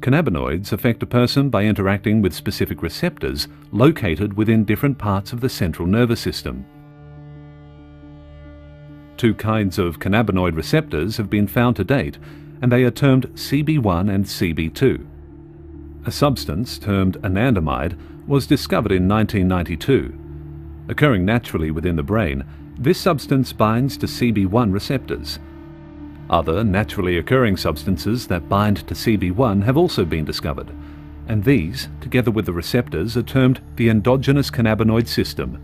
Cannabinoids affect a person by interacting with specific receptors located within different parts of the central nervous system. Two kinds of cannabinoid receptors have been found to date, and they are termed CB1 and CB2. A substance termed anandamide was discovered in 1992. Occurring naturally within the brain, this substance binds to CB1 receptors. Other naturally occurring substances that bind to CB1 have also been discovered, and these, together with the receptors, are termed the endogenous cannabinoid system.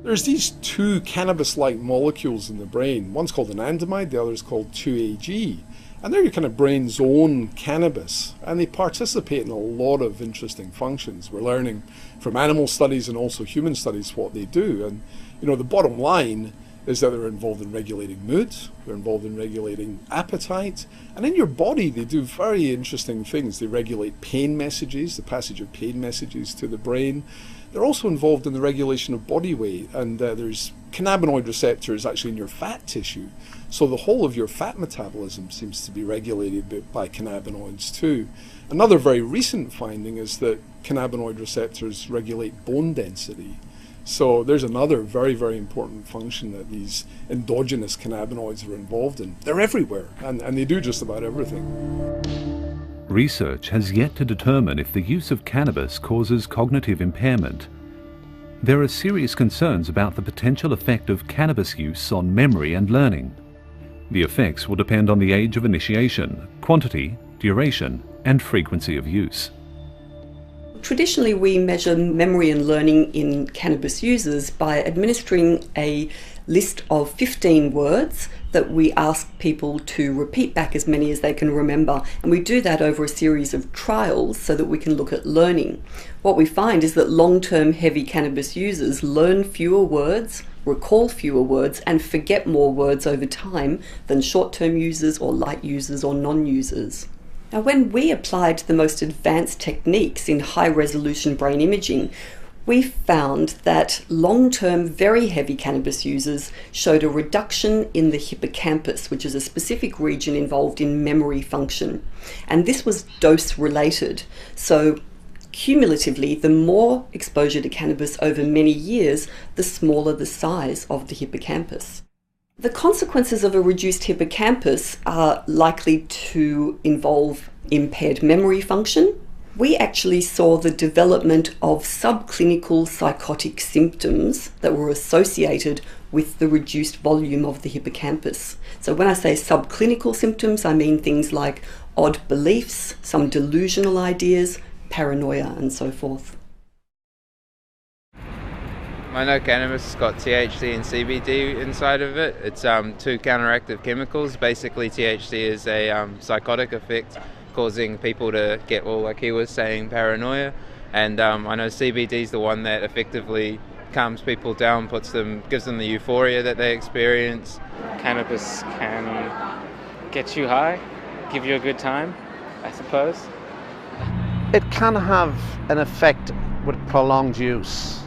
There's these two cannabis-like molecules in the brain. One's called anandamide, the other is called 2-AG. And they're your kind of brain's own cannabis, and they participate in a lot of interesting functions. We're learning from animal studies and also human studies what they do. And the bottom line is that they're involved in regulating mood, they're involved in regulating appetite, and in your body they do very interesting things. They regulate pain messages, the passage of pain messages to the brain. They're also involved in the regulation of body weight, and there's cannabinoid receptors actually in your fat tissue. So the whole of your fat metabolism seems to be regulated by cannabinoids too. Another very recent finding is that cannabinoid receptors regulate bone density. So there's another very, very important function that these endogenous cannabinoids are involved in. They're everywhere, and they do just about everything. Research has yet to determine if the use of cannabis causes cognitive impairment. There are serious concerns about the potential effect of cannabis use on memory and learning. The effects will depend on the age of initiation, quantity, duration, and frequency of use. Traditionally, we measure memory and learning in cannabis users by administering a list of 15 words that we ask people to repeat back as many as they can remember. And we do that over a series of trials so that we can look at learning. What we find is that long-term heavy cannabis users learn fewer words, recall fewer words, and forget more words over time than short-term users or light users or non-users. Now, when we applied the most advanced techniques in high-resolution brain imaging, we found that long-term, very heavy cannabis users showed a reduction in the hippocampus, which is a specific region involved in memory function. And this was dose-related. So cumulatively, the more exposure to cannabis over many years, the smaller the size of the hippocampus. The consequences of a reduced hippocampus are likely to involve impaired memory function. We actually saw the development of subclinical psychotic symptoms that were associated with the reduced volume of the hippocampus. So when I say subclinical symptoms, I mean things like odd beliefs, some delusional ideas, paranoia, and so forth. I know cannabis has got THC and CBD inside of it. It's two counteractive chemicals. Basically, THC is a psychotic effect, causing people to get, well, like he was saying, paranoia. And I know CBD is the one that effectively calms people down, gives them the euphoria that they experience. Cannabis can get you high, give you a good time, I suppose. It can have an effect with prolonged use.